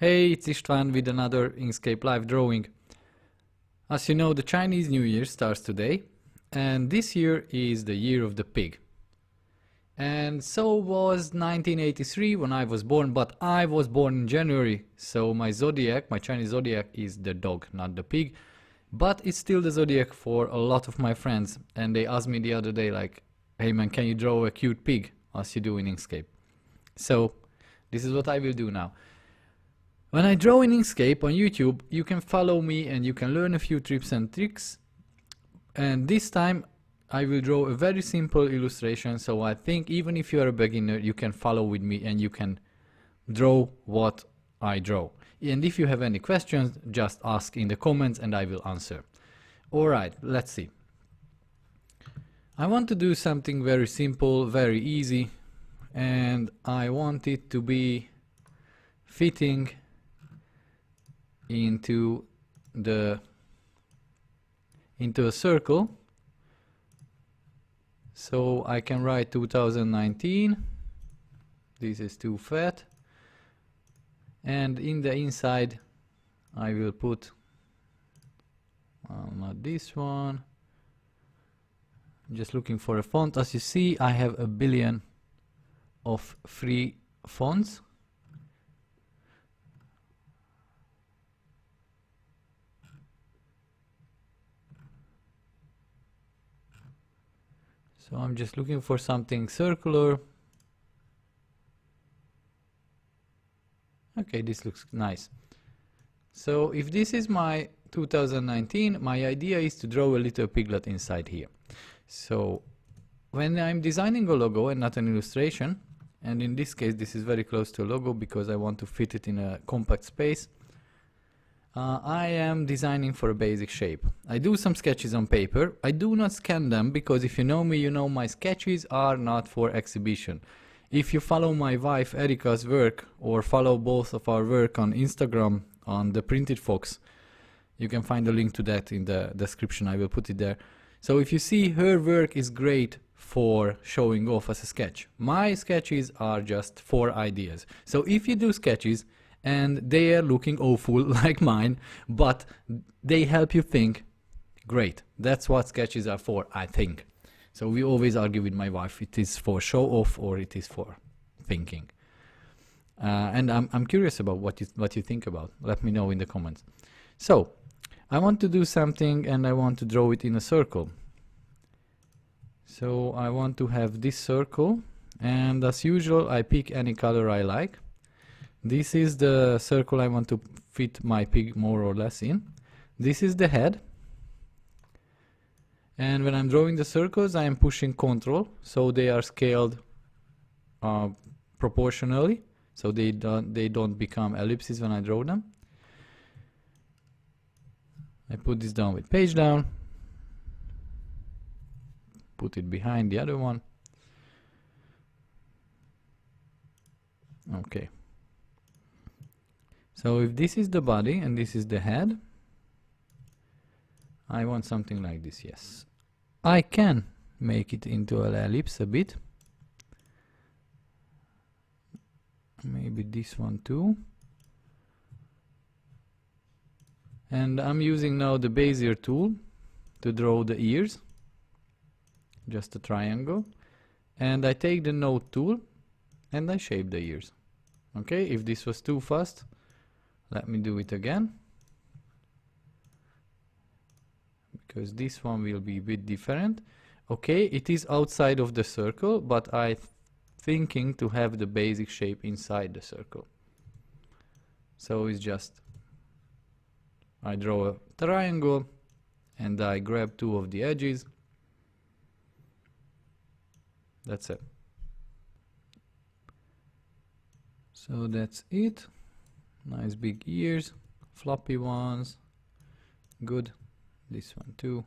Hey, it's Istvan with another Inkscape live drawing. As you know, the Chinese New Year starts today, and this year is the year of the pig. And so was 1983 when I was born, but I was born in January, so my zodiac, my Chinese zodiac, is the dog, not the pig. But it's still the zodiac for a lot of my friends, and they asked me the other day, like, hey man, can you draw a cute pig as you do in Inkscape? So this is what I will do now. When I draw in Inkscape on YouTube, you can follow me and you can learn a few tips and tricks. And this time I will draw a very simple illustration, so I think even if you are a beginner, you can follow with me and you can draw what I draw. And if you have any questions, just ask in the comments and I will answer. Alright, let's see. I want to do something very simple, very easy, and I want it to be fitting into a circle, so I can write 2019. This is too fat, and in the inside I will put not this one. I'm just looking for a font. As you see, I have a billion of free fonts. So I'm just looking for something circular. Okay, this looks nice. So if this is my 2019, my idea is to draw a little piglet inside here. So when I'm designing a logo and not an illustration, and in this case this is very close to a logo because I want to fit it in a compact space, I am designing for a basic shape. I do some sketches on paper. I do not scan them because if you know me, you know my sketches are not for exhibition. If you follow my wife Erika's work or follow both of our work on Instagram on the Printed Fox, you can find a link to that in the description. I will put it there. So if you see, her work is great for showing off as a sketch. My sketches are just for ideas. So if you do sketches and they are looking awful like mine, but they help you think, great. That's what sketches are for, I think. So we always argue with my wife, it is for show off or it is for thinking. And I'm curious about what you think about. Let me know in the comments. So I want to do something and I want to draw it in a circle. So I want to have this circle, and as usual I pick any color I like. This is the circle I want to fit my pig more or less in. This is the head. And when I'm drawing the circles, I am pushing Ctrl, so they are scaled proportionally, so they don't become ellipses when I draw them. I put this down with page down, put it behind the other one. Okay. So if this is the body and this is the head, I want something like this, yes. I can make it into an ellipse a bit. Maybe this one too. And I'm using now the Bezier tool to draw the ears. Just a triangle. And I take the node tool and I shape the ears. Okay, if this was too fast, let me do it again, because this one will be a bit different. Okay, it is outside of the circle, but I'm thinking to have the basic shape inside the circle. So it's just, I draw a triangle and I grab two of the edges. That's it. So that's it. Nice big ears, floppy ones, good. This one too.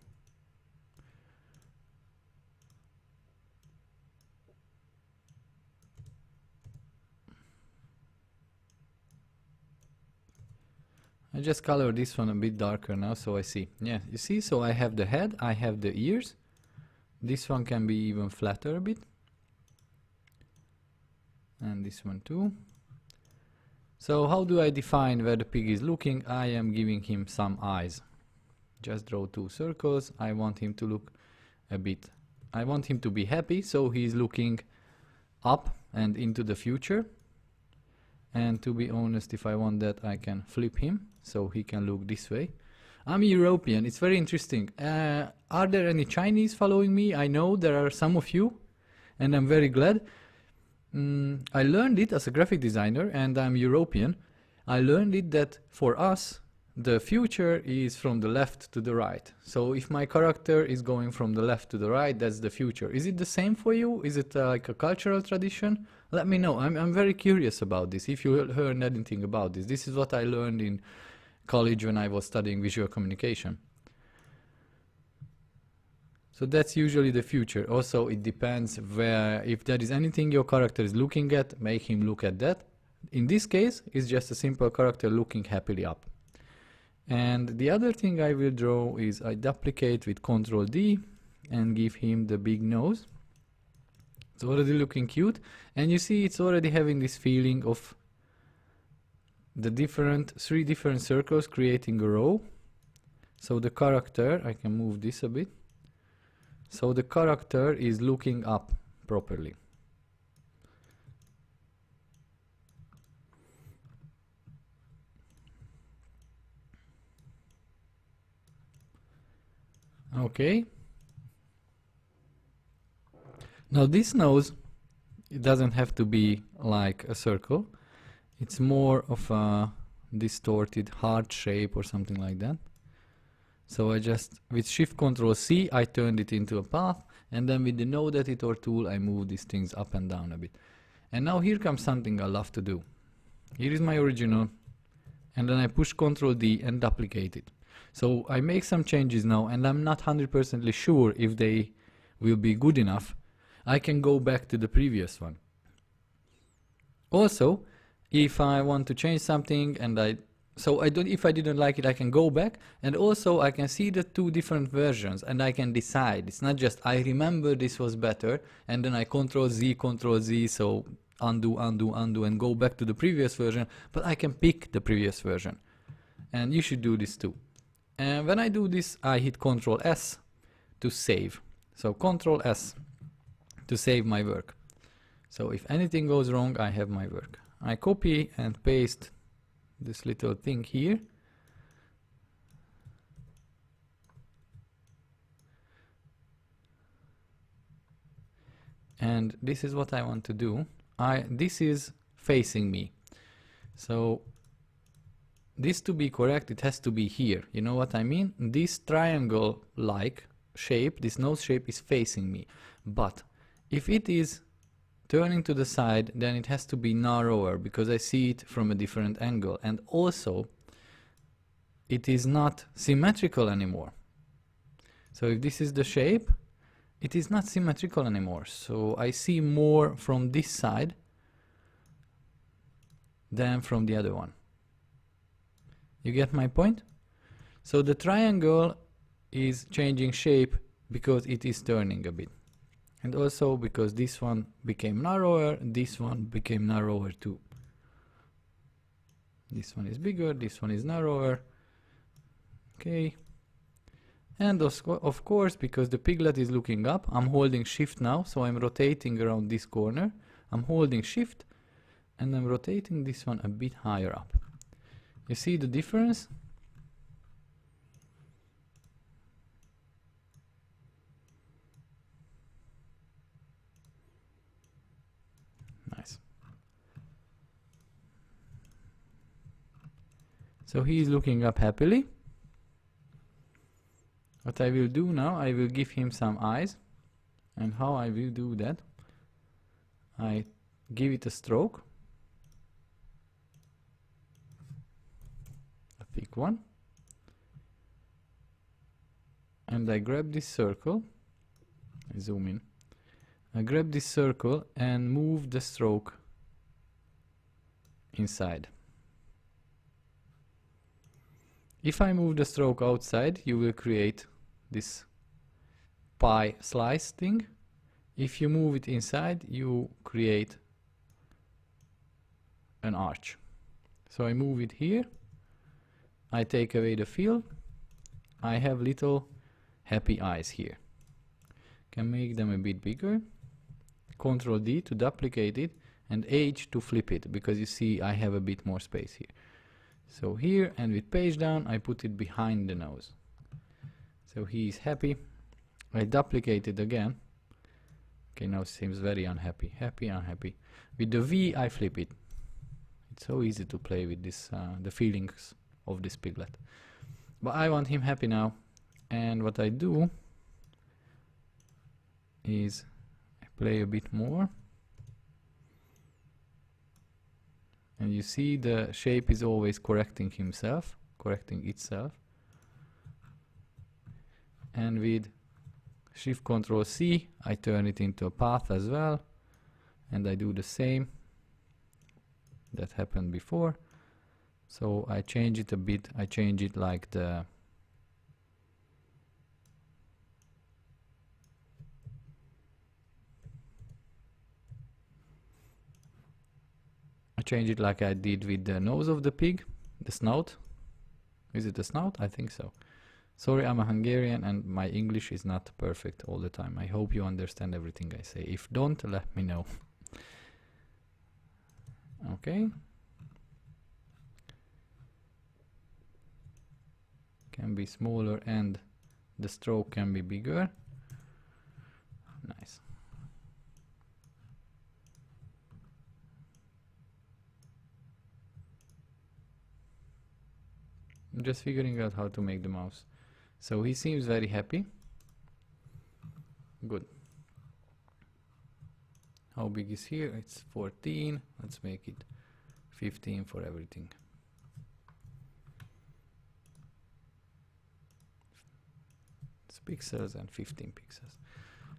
I just color this one a bit darker now, so I see. Yeah, you see, so I have the head, I have the ears. This one can be even flatter a bit. And this one too. So how do I define where the pig is looking? I am giving him some eyes. Just draw 2 circles. I want him to look a bit. I want him to be happy, so he's looking up and into the future. And to be honest, if I want that, I can flip him so he can look this way. I'm European. It's very interesting. Are there any Chinese following me? I know there are some of you, and I'm very glad. I learned it as a graphic designer, and I'm European. I learned it that for us, the future is from the left to the right. So if my character is going from the left to the right, that's the future. Is it the same for you? Is it like a cultural tradition? Let me know. I'm very curious about this. If you heard anything about this, this is what I learned in college when I was studying visual communication. So that's usually the future. Also, it depends where, if there is anything your character is looking at, make him look at that. In this case, it's just a simple character looking happily up. And the other thing I will draw is I duplicate with Ctrl D and give him the big nose. It's already looking cute, and you see it's already having this feeling of the 3 different circles creating a row. So the character, I can move this a bit. So the character is looking up properly. Okay. Now this nose, it doesn't have to be like a circle. It's more of a distorted heart shape or something like that. So I just, with Shift Ctrl C, I turned it into a path, and then with the Node Editor tool, I move these things up and down a bit. And now here comes something I love to do. Here is my original, and then I push Ctrl D and duplicate it. So I make some changes now, and I'm not 100% sure if they will be good enough. I can go back to the previous one. Also, if I want to change something and if I didn't like it, I can go back, and also I can see the 2 different versions and I can decide. It's not just I remember this was better and then I Ctrl Z, so undo, undo, undo and go back to the previous version, but I can pick the previous version. And you should do this too. And when I do this, I hit Ctrl S to save. So Ctrl S to save my work. So if anything goes wrong, I have my work. I copy and paste this little thing here. And this is what I want to do. This is facing me. So this to be correct, it has to be here. You know what I mean? This triangle-like shape, this nose shape is facing me. But if it is turning to the side, then it has to be narrower because I see it from a different angle. And also, it is not symmetrical anymore. So if this is the shape, it is not symmetrical anymore. So I see more from this side than from the other one. You get my point? So the triangle is changing shape because it is turning a bit. And also because this one became narrower, this one became narrower too. This one is bigger, this one is narrower. Okay. And of course, because the piglet is looking up, I'm holding Shift now, so I'm rotating around this corner. I'm holding Shift and I'm rotating this one a bit higher up. You see the difference? Nice. So he is looking up happily. What I will do now, I will give him some eyes. And how I will do that? I give it a stroke. A thick one. And I grab this circle. I zoom in. I grab this circle and move the stroke inside. If I move the stroke outside, you will create this pie slice thing. If you move it inside, you create an arch. So I move it here, I take away the fill, I have little happy eyes here. Can make them a bit bigger, Ctrl D to duplicate it, and H to flip it, because you see I have a bit more space here. So here, and with page down, I put it behind the nose. So he is happy. I duplicate it again. Okay, now seems very unhappy. Happy, unhappy. With the V, I flip it. It's so easy to play with this, the feelings of this piglet. But I want him happy now. And what I do is I play a bit more. And you see the shape is always correcting itself. And with Shift Ctrl C, I turn it into a path as well. And I do the same that happened before. So I change it a bit. I change it like the change it like I did with the nose of the pig, the snout. Is it the snout? I think so. Sorry, I'm a Hungarian and my English is not perfect all the time. I hope you understand everything I say. If don't, let me know. Okay. Can be smaller and the stroke can be bigger. Nice. I'm just figuring out how to make the mouse. So he seems very happy. Good. How big is here? It's 14. Let's make it 15 for everything. It's pixels and 15 pixels.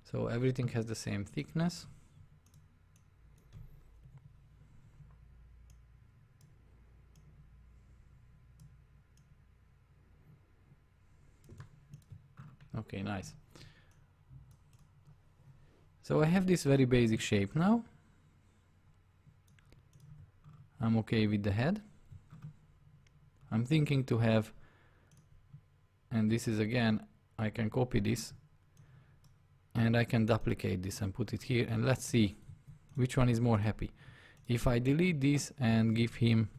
So everything has the same thickness. Okay, nice. So I have this very basic shape now. I'm okay with the head. I'm thinking to have, and this is again, I can copy this and I can duplicate this and put it here, and let's see which one is more happy. If I delete this and give him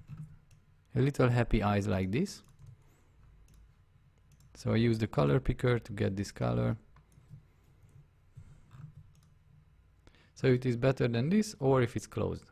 a little happy eyes like this. So I use the color picker to get this color. So it is better than this, or if it's closed.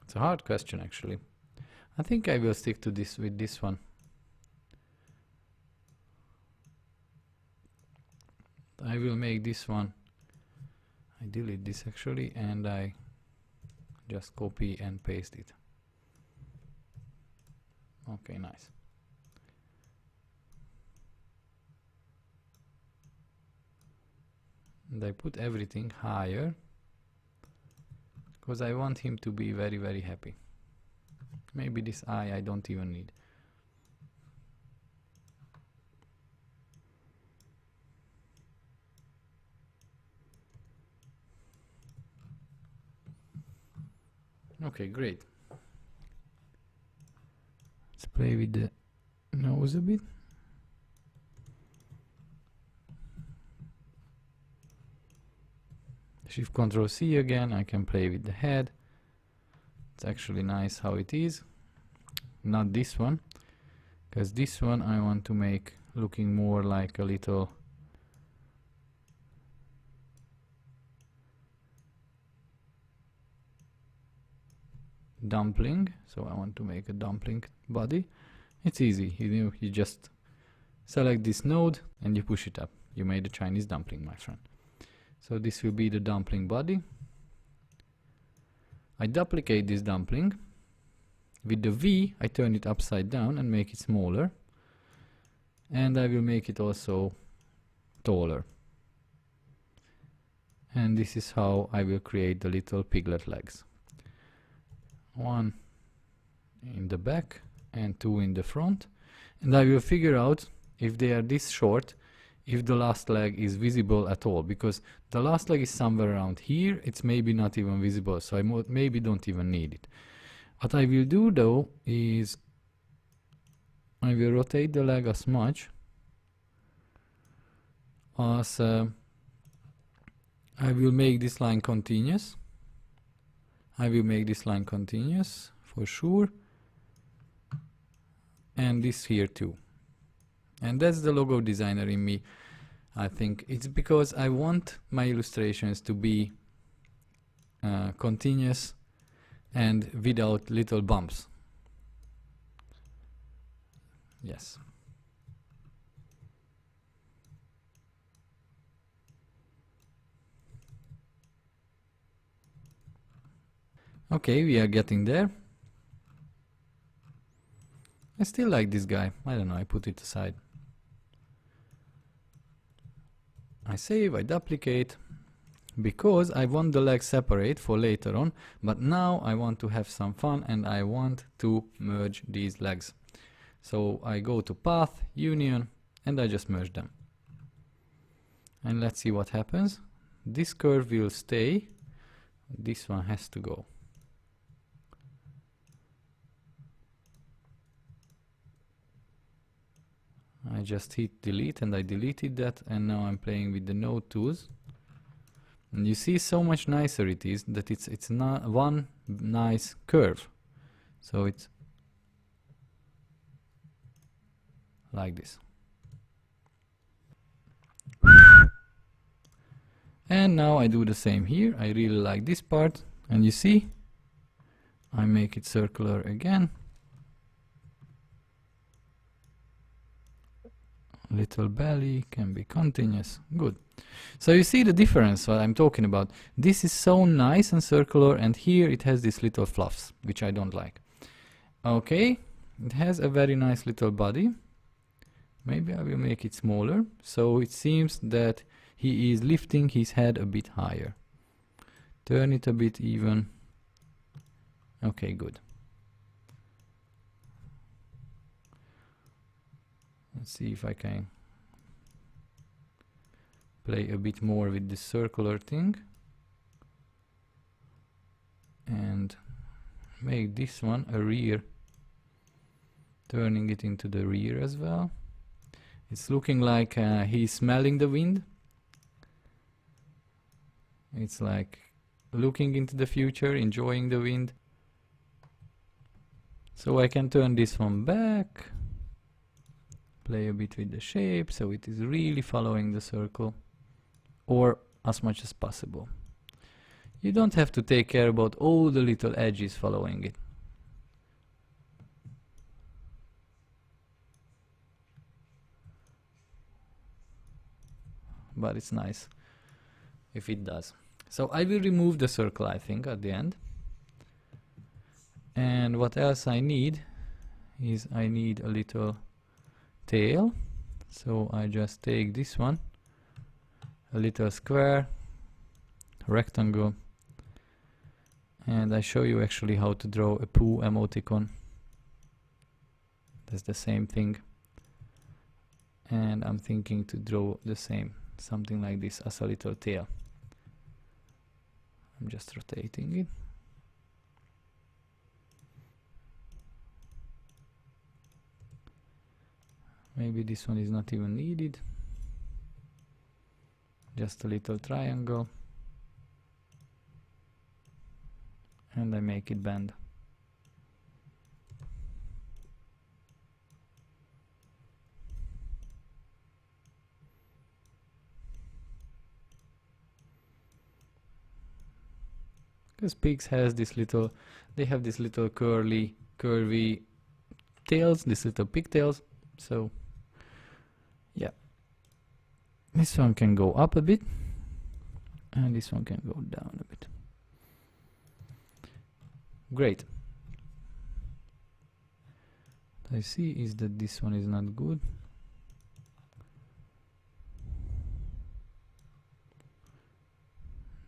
It's a hard question actually. I think I will stick to this with this one. I will make this one. I delete this actually and I just copy and paste it. Okay, nice. And I put everything higher because I want him to be very, very happy. Maybe this eye I don't even need. Okay, great. Let's play with the nose a bit. Shift Ctrl C again, I can play with the head. It's actually nice how it is. Not this one, because this one I want to make looking more like a little dumpling. So I want to make a dumpling body. It's easy, you just select this node and you push it up. You made a Chinese dumpling, my friend. So this will be the dumpling body. I duplicate this dumpling. With the V, I turn it upside down and make it smaller. And I will make it also taller. And this is how I will create the little piglet legs. One in the back and two in the front. And I will figure out if they are this short, if the last leg is visible at all, because the last leg is somewhere around here. It's maybe not even visible, so I maybe don't even need it. What I will do though is I will rotate the leg as much as I will make this line continuous. I will make this line continuous for sure, and this here too. And that's the logo designer in me. I think it's because I want my illustrations to be continuous and without little bumps. Yes. Okay, we are getting there. I still like this guy. I don't know, I put it aside. I save, I duplicate, because I want the legs separate for later on, but now I want to have some fun and I want to merge these legs. So I go to Path, Union, and I just merge them. And let's see what happens. This curve will stay, this one has to go. I just hit delete and I deleted that, and now I'm playing with the node tools. And you see so much nicer it is that it's not one nice curve. So it's like this. And now I do the same here. I really like this part, and you see I make it circular again. Little belly can be continuous. Good. So you see the difference what I'm talking about. This is so nice and circular, and here it has these little fluffs, which I don't like. Okay, it has a very nice little body. Maybe I will make it smaller, so it seems that he is lifting his head a bit higher. Turn it a bit even. Okay, good. Let's see if I can play a bit more with this circular thing and make this one a rear, turning it into the rear as well. It's looking like he's smelling the wind. It's like looking into the future, enjoying the wind. So I can turn this one back, play a bit with the shape so it is really following the circle, or as much as possible. You don't have to take care about all the little edges following it. But it's nice if it does. So I will remove the circle, I think, at the end. And what else I need is I need a little tail. So I just take this one, a little square, rectangle, and I show you actually how to draw a Pooh emoticon. That's the same thing. And I'm thinking to draw the same, something like this as a little tail. I'm just rotating it. Maybe this one is not even needed. Just a little triangle. And I make it bend. Because pigs has this little, they have this little curly, curvy tails, these little pigtails. So yeah, this one can go up a bit and this one can go down a bit. Great. What I see is that this one is not good.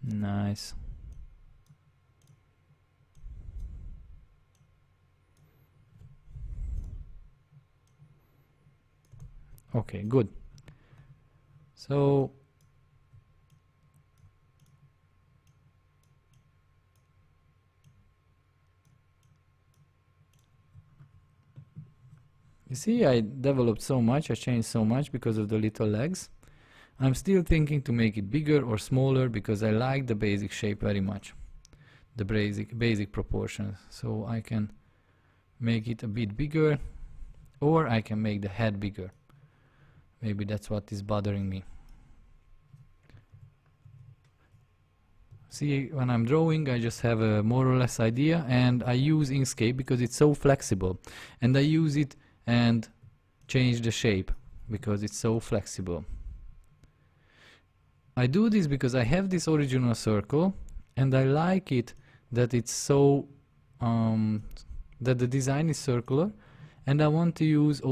Nice. Okay, good. So you see, I developed so much, I changed so much because of the little legs. I'm still thinking to make it bigger or smaller because I like the basic shape very much, the basic proportions. So I can make it a bit bigger, or I can make the head bigger. Maybe that's what is bothering me. See, when I'm drawing, I just have a more or less idea, and I use Inkscape because it's so flexible, and I use it and change the shape because it's so flexible. I do this because I have this original circle, and I like it that it's so that the design is circular, and I want to use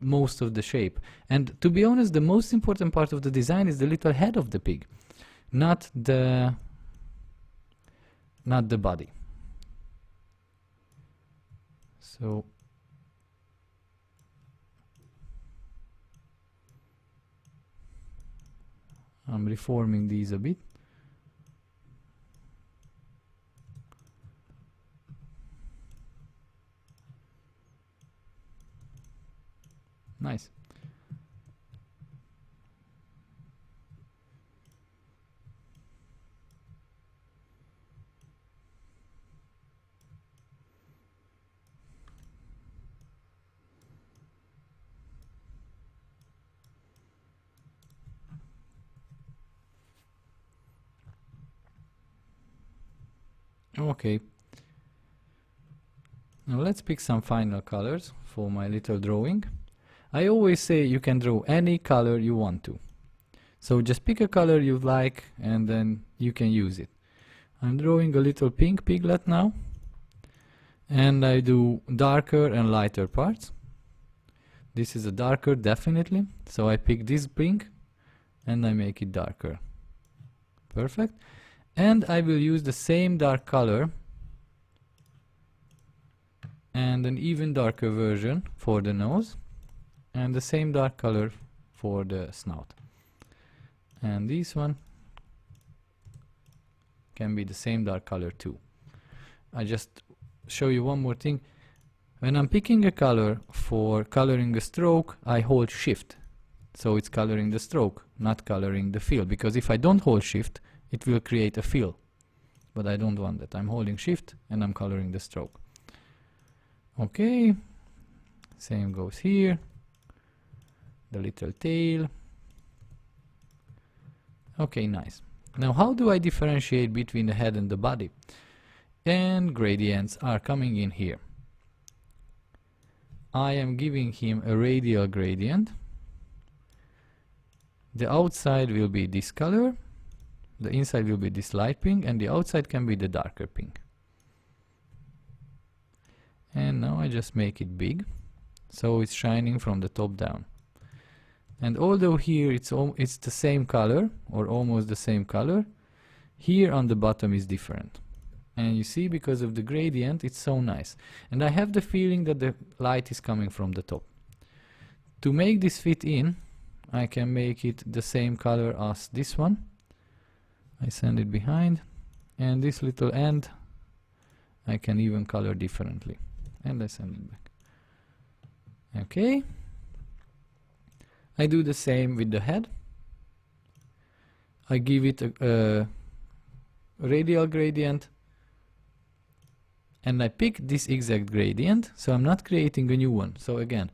most of the shape. And to be honest, the most important part of the design is the little head of the pig, not the body. So I'm reforming these a bit. Nice. Okay. Now let's pick some final colors for my little drawing. I always say you can draw any color you want to. So just pick a color you like and then you can use it. I'm drawing a little pink piglet now. And I do darker and lighter parts. This is a darker, definitely. So I pick this pink and I make it darker. Perfect. And I will use the same dark color and an even darker version for the nose, and the same dark color for the snout. And this one can be the same dark color too. I just show you one more thing. When I'm picking a color for coloring a stroke, I hold shift. So it's coloring the stroke, not coloring the fill, because if I don't hold shift, it will create a fill. But I don't want that. I'm holding shift and I'm coloring the stroke. Okay, same goes here. The little tail. Okay, nice. Now how do I differentiate between the head and the body? And gradients are coming in here. I am giving him a radial gradient. The outside will be this color, the inside will be this light pink, and the outside can be the darker pink. And now I just make it big, so it's shining from the top down. And although here it's the same color, or almost the same color, here on the bottom is different. And you see, because of the gradient, it's so nice. And I have the feeling that the light is coming from the top. To make this fit in, I can make it the same color as this one. I send it behind, and this little end I can even color differently, and I send it back. Okay, I do the same with the head. I give it a radial gradient, and I pick this exact gradient, so I'm not creating a new one. So again,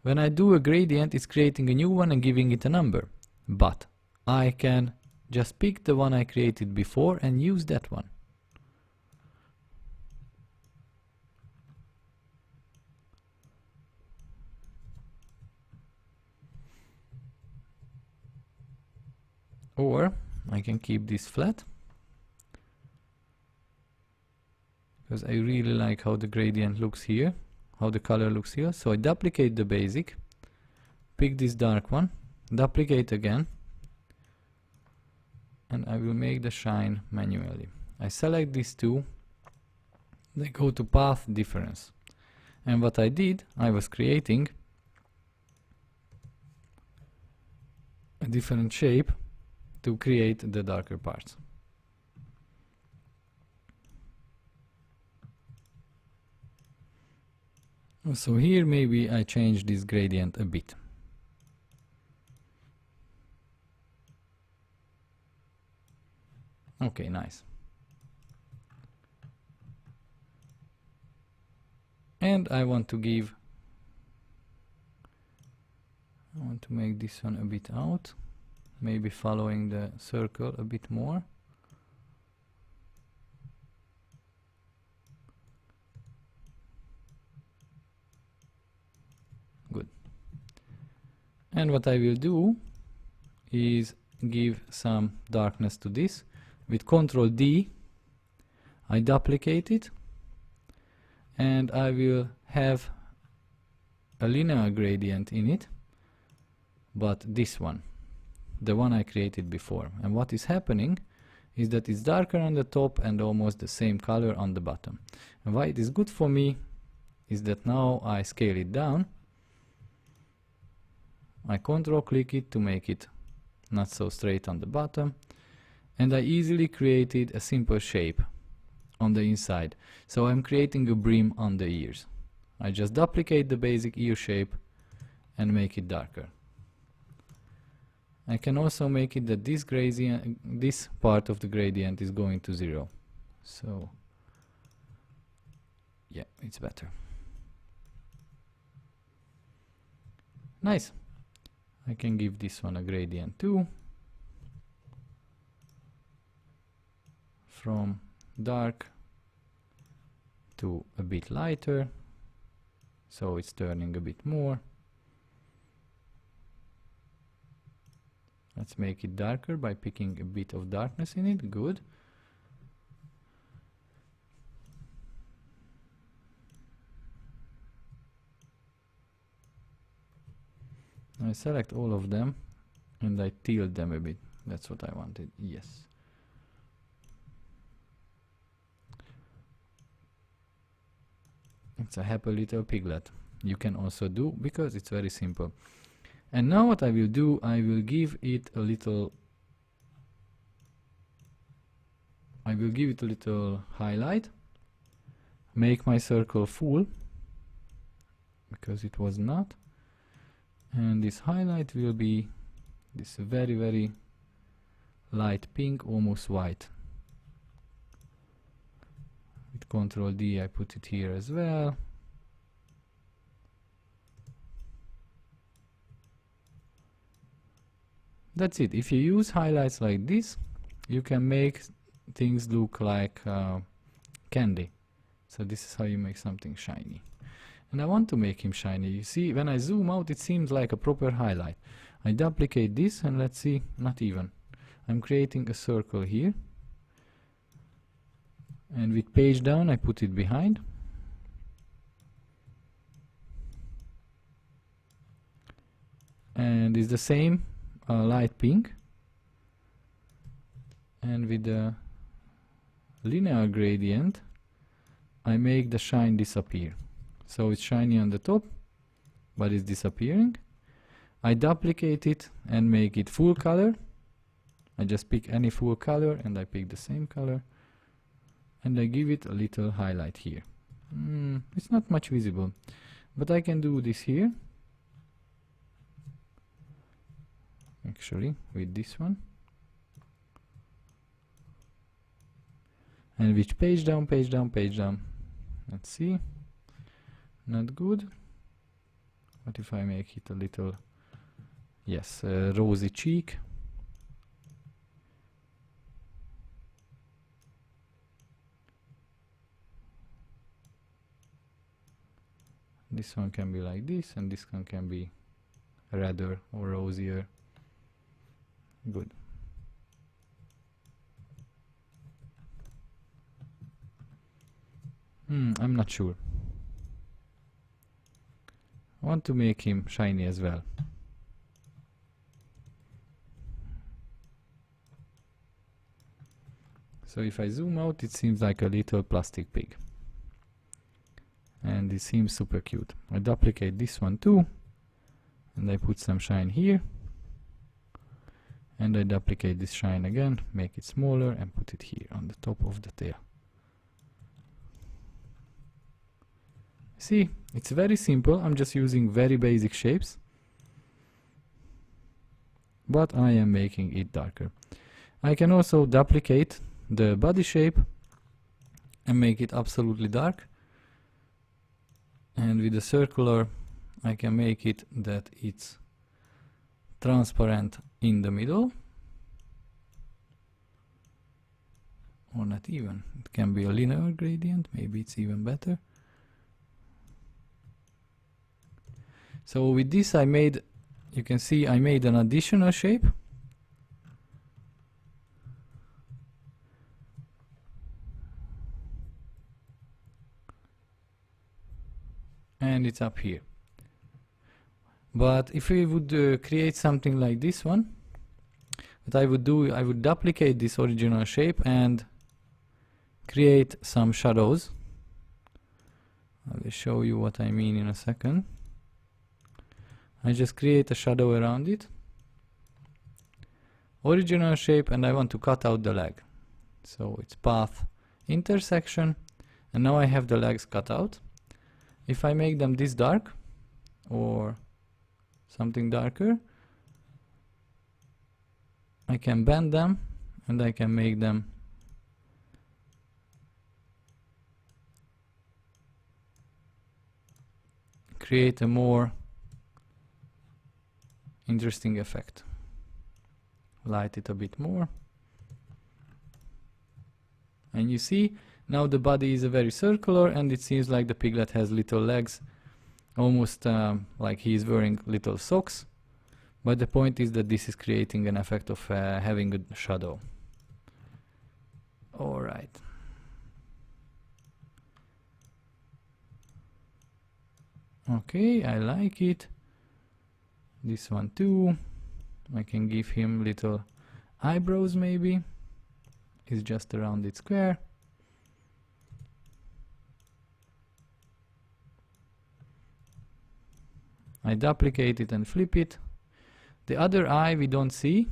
when I do a gradient, it's creating a new one and giving it a number, but I can just pick the one I created before and use that one. Or I can keep this flat, because I really like how the gradient looks here, how the color looks here. So I duplicate the basic, pick this dark one, duplicate again, and I will make the shine manually. I select these two, they go to path difference. And what I did, I was creating a different shape to create the darker parts. So here maybe I change this gradient a bit. Okay, nice. And I want to make this one a bit out, maybe following the circle a bit more. Good. And what I will do is give some darkness to this. With Ctrl D, I duplicate it, and I will have a linear gradient in it, but this one, the one I created before. And what is happening is that it's darker on the top and almost the same color on the bottom. And why it is good for me is that now I scale it down. I Ctrl click it to make it not so straight on the bottom, and I easily created a simple shape on the inside. So I'm creating a brim on the ears. I just duplicate the basic ear shape and make it darker. I can also make it that this part of the gradient is going to 0. So yeah, it's better. Nice. I can give this one a gradient too. From dark to a bit lighter, so it's turning a bit more. Let's make it darker by picking a bit of darkness in it. Good. I select all of them and I tilt them a bit. That's what I wanted. Yes. It's a happy little piglet. You can also do, because it's very simple. And now what I will do, I will give it a little highlight, make my circle full, because it was not, and this highlight will be this very, very light pink, almost white. With Ctrl D I put it here as well. That's it. If you use highlights like this, you can make things look like candy. So this is how you make something shiny. And I want to make him shiny. You see, when I zoom out, it seems like a proper highlight. I duplicate this and let's see, not even. I'm creating a circle here. And with page down, I put it behind. And it's the same light pink. And with the linear gradient, I make the shine disappear. So it's shiny on the top, but it's disappearing. I duplicate it and make it full color. I just pick any full color and I pick the same color. And I give it a little highlight here. It's not much visible, but I can do this here. Actually, with this one. And with page down, page down, page down. Let's see. Not good. What if I make it a little, yes, rosy cheek. This one can be like this, and this one can be redder or rosier. Good. I'm not sure. I want to make him shiny as well. So if I zoom out, it seems like a little plastic pig. And it seems super cute. I duplicate this one too, and I put some shine here. And I duplicate this shine again, make it smaller, and put it here on the top of the tail. See, it's very simple. I'm just using very basic shapes, but I am making it darker. I can also duplicate the body shape and make it absolutely dark. And with the circular, I can make it that it's transparent in the middle. Or not even. It can be a linear gradient. Maybe it's even better. So with this I made, you can see I made an additional shape. And it's up here. But if we would create something like this one, what I would do, I would duplicate this original shape and create some shadows. I will show you what I mean in a second. I just create a shadow around it. Original shape, and I want to cut out the leg. So it's path intersection, and now I have the legs cut out. If I make them this dark, or something darker, I can bend them, and I can make them create a more interesting effect. Light it a bit more. And you see, now the body is very circular, and it seems like the piglet has little legs, almost like he is wearing little socks. But the point is that this is creating an effect of having a shadow. Alright. Okay, I like it. This one too. I can give him little eyebrows maybe. It's just a rounded square. I duplicate it and flip it. The other eye we don't see,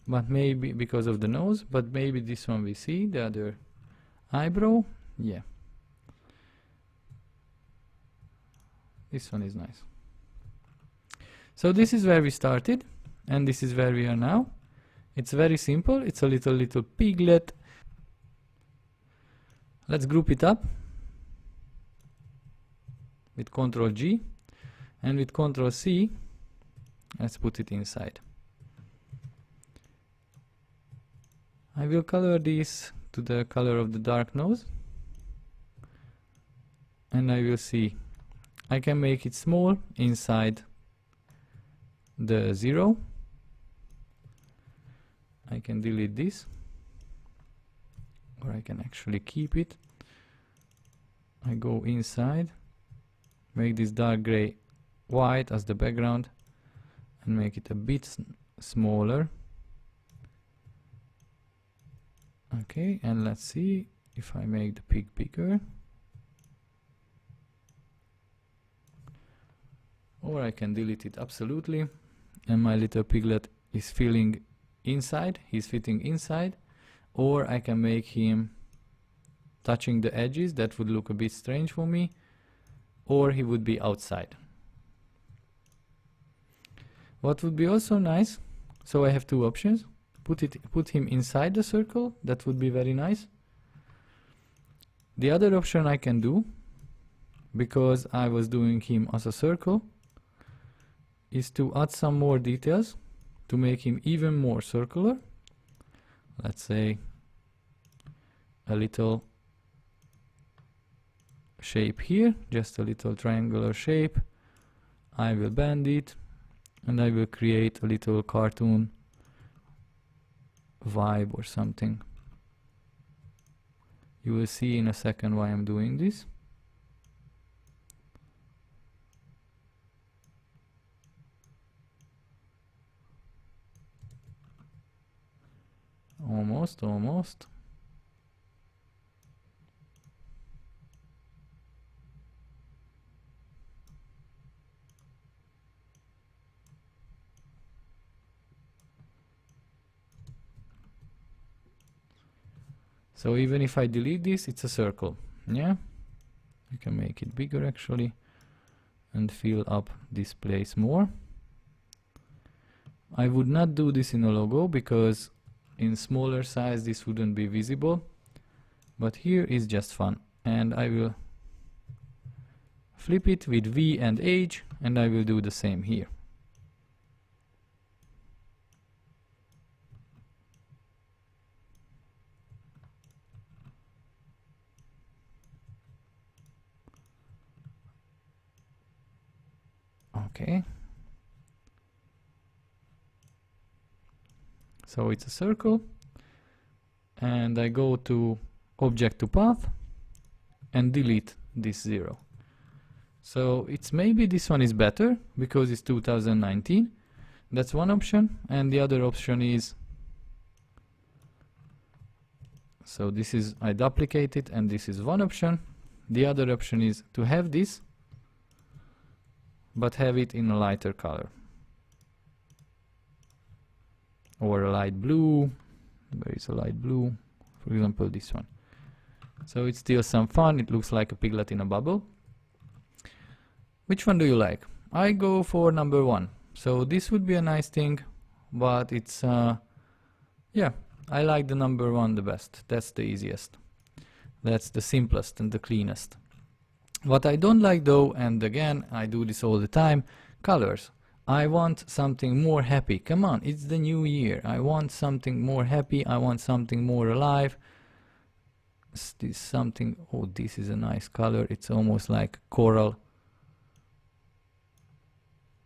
but maybe because of the nose, but maybe this one we see, the other eyebrow. Yeah. This one is nice. So this is where we started, and this is where we are now. It's very simple. It's a little piglet. Let's group it up with Ctrl G, and with Ctrl C, let's put it inside. I will color this to the color of the dark nose, and I will see I can make it small inside the 0. I can delete this, or I can actually keep it. I go inside, make this dark gray white as the background, and make it a bit smaller. Okay, and let's see if I make the pig bigger. Or I can delete it absolutely, and my little piglet is filling inside, he's fitting inside. Or I can make him touching the edges, that would look a bit strange for me. Or he would be outside. What would be also nice, so I have two options. Put him inside the circle, that would be very nice. The other option I can do, because I was doing him as a circle, is to add some more details to make him even more circular. Let's say a little shape here, just a little triangular shape. I will bend it, and I will create a little cartoon vibe or something. You will see in a second why I'm doing this. Almost, almost. So even if I delete this, it's a circle. Yeah, you can make it bigger actually and fill up this place more. I would not do this in a logo because in smaller size this wouldn't be visible, but here is just fun. And I will flip it with V and H, and I will do the same here. Okay. So it's a circle, and I go to Object to Path and delete this 0. So it's maybe this one is better because it's 2019. That's one option, and the other option is, so this is, I duplicate it, and this is one option. The other option is to have this, but have it in a lighter color. Or a light blue. Where is a light blue? For example, this one. So it's still some fun. It looks like a piglet in a bubble. Which one do you like? I go for number 1. So this would be a nice thing, but it's yeah, I like the number 1 the best. That's the easiest. That's the simplest and the cleanest. What I don't like though, and again I do this all the time, colors. I want something more happy. Come on, it's the new year. I want something more happy. I want something more alive. Is this something? Oh, this is a nice color. It's almost like coral.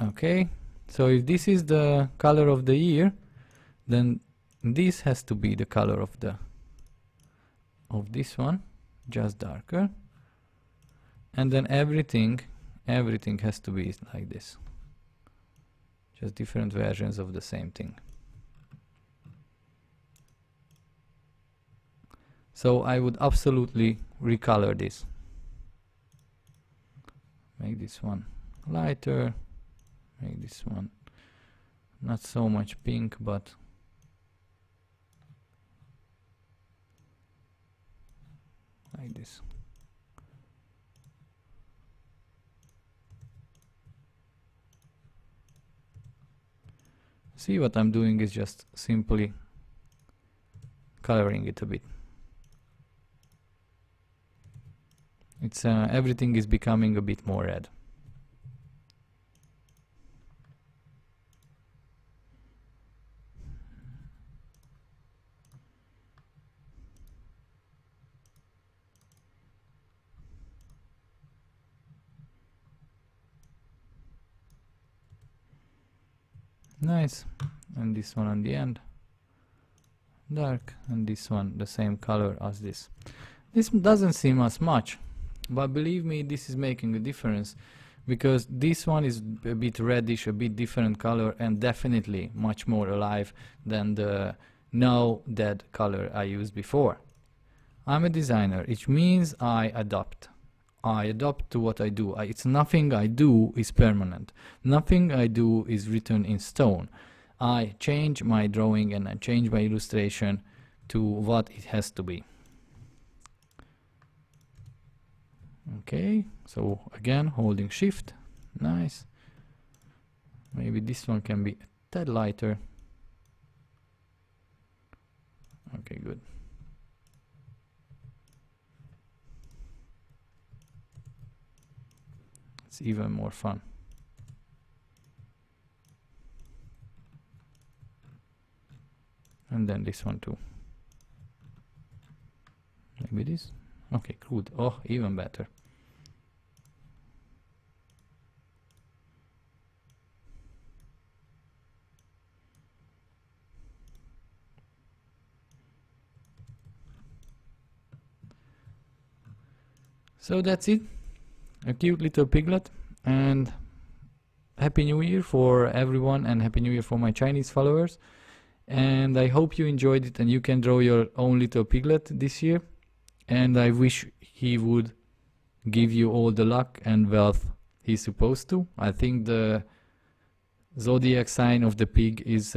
Okay, so if this is the color of the year, then this has to be the color of this one, just darker. And then everything has to be like this. Just different versions of the same thing. So I would absolutely recolor this. Make this one lighter. Make this one not so much pink, but like this. See, what I'm doing is just simply coloring it a bit. It's everything is becoming a bit more red. Nice. And this one on the end, dark, and this one the same color as this. This doesn't seem as much, but believe me, this is making a difference, because this one is a bit reddish, a bit different color, and definitely much more alive than the now dead color I used before. I'm a designer, which means I adapt. I adapt to what I do. It's nothing I do is permanent. Nothing I do is written in stone. I change my drawing and I change my illustration to what it has to be. Okay, so again, holding shift. Nice. Maybe this one can be a tad lighter. Okay, good. It's even more fun. And then this one too. Maybe this. Okay, good. Oh, even better. So that's it. A cute little piglet, and Happy New Year for everyone, and Happy New Year for my Chinese followers. And I hope you enjoyed it and you can draw your own little piglet this year. And I wish he would give you all the luck and wealth he's supposed to. I think the zodiac sign of the pig is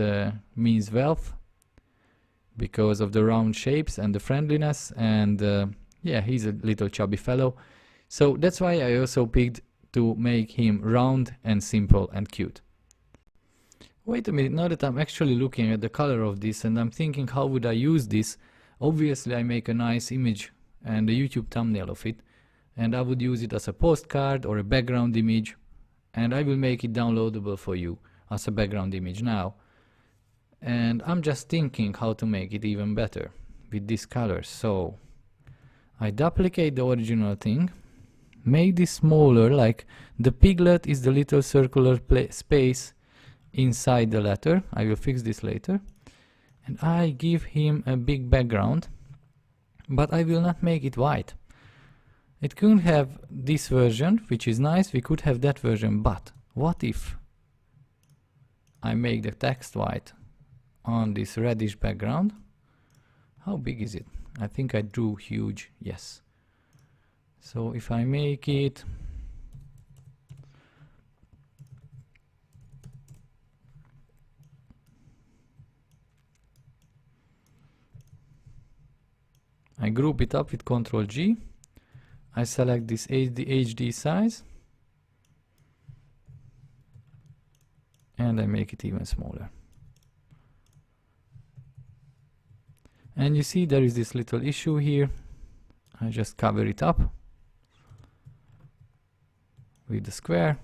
means wealth because of the round shapes and the friendliness, and yeah, he's a little chubby fellow. So that's why I also picked to make him round and simple and cute. Wait a minute, now that I'm actually looking at the color of this and I'm thinking how would I use this, obviously I make a nice image and a YouTube thumbnail of it, and I would use it as a postcard or a background image, and I will make it downloadable for you as a background image now. And I'm just thinking how to make it even better with this color. So I duplicate the original thing, make this smaller, like the piglet is the little circular space inside the letter. I will fix this later. And I give him a big background, but I will not make it white. It could have this version, which is nice, we could have that version, but what if I make the text white on this reddish background? How big is it? I think I drew huge, yes. So if I make it I group it up with Ctrl G. I select this HD size and I make it even smaller. And you see there is this little issue here. I just cover it up with the square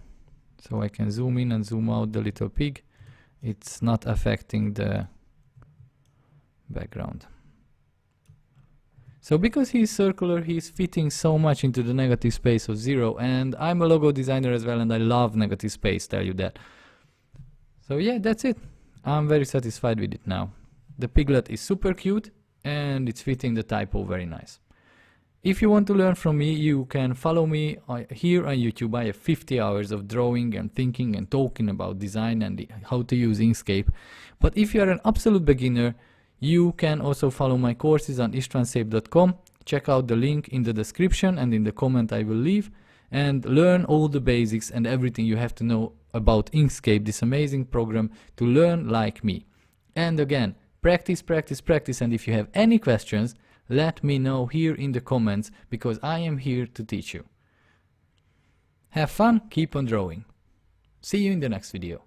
so I can zoom in and zoom out the little pig. It's not affecting the background. So because he's circular, he's fitting so much into the negative space of 0, and I'm a logo designer as well and I love negative space, tell you that. So yeah, that's it. I'm very satisfied with it now. The piglet is super cute and it's fitting the typo very nice. If you want to learn from me, you can follow me here on YouTube. I have 50 hours of drawing and thinking and talking about design and how to use Inkscape. But if you are an absolute beginner, you can also follow my courses on istvansep.com. Check out the link in the description and in the comment I will leave, and learn all the basics and everything you have to know about Inkscape, this amazing program to learn like me. And again, practice, practice, practice, and if you have any questions, let me know here in the comments because I am here to teach you. Have fun, keep on drawing. See you in the next video.